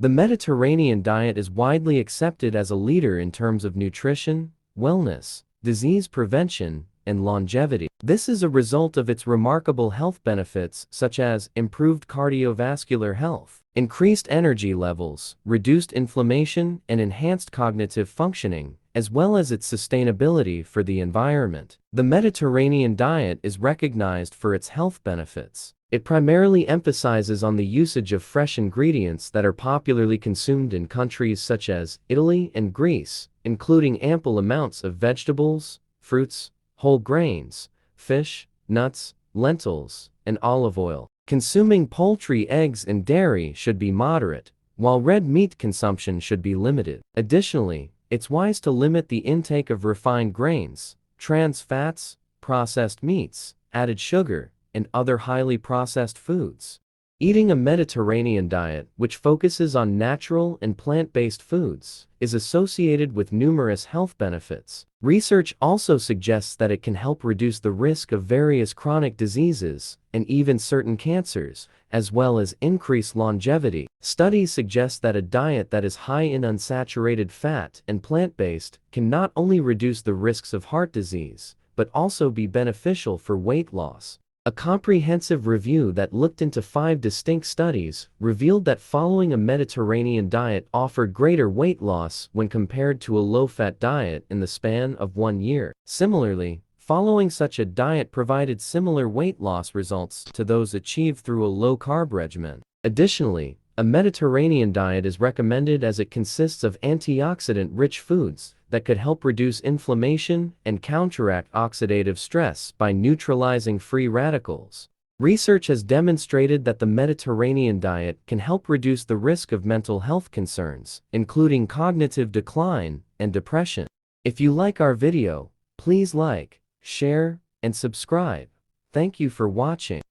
The Mediterranean diet is widely accepted as a leader in terms of nutrition, wellness, disease prevention, and longevity. This is a result of its remarkable health benefits such as improved cardiovascular health, increased energy levels, reduced inflammation, and enhanced cognitive functioning, as well as its sustainability for the environment. The Mediterranean diet is recognized for its health benefits. It primarily emphasizes on the usage of fresh ingredients that are popularly consumed in countries such as Italy and Greece, including ample amounts of vegetables, fruits, whole grains, fish, nuts, lentils, and olive oil. Consuming poultry, eggs, and dairy should be moderate, while red meat consumption should be limited. Additionally, it's wise to limit the intake of refined grains, trans fats, processed meats, added sugar, and other highly processed foods. Eating a Mediterranean diet, which focuses on natural and plant-based foods, is associated with numerous health benefits. Research also suggests that it can help reduce the risk of various chronic diseases, and even certain cancers, as well as increase longevity. Studies suggest that a diet that is high in unsaturated fat and plant-based can not only reduce the risks of heart disease, but also be beneficial for weight loss. A comprehensive review that looked into 5 distinct studies revealed that following a Mediterranean diet offered greater weight loss when compared to a low-fat diet in the span of 1 year. Similarly, following such a diet provided similar weight loss results to those achieved through a low-carb regimen. Additionally, a Mediterranean diet is recommended as it consists of antioxidant-rich foods that could help reduce inflammation and counteract oxidative stress by neutralizing free radicals. Research has demonstrated that the Mediterranean diet can help reduce the risk of mental health concerns, including cognitive decline and depression. If you like our video, please like, share, and subscribe. Thank you for watching.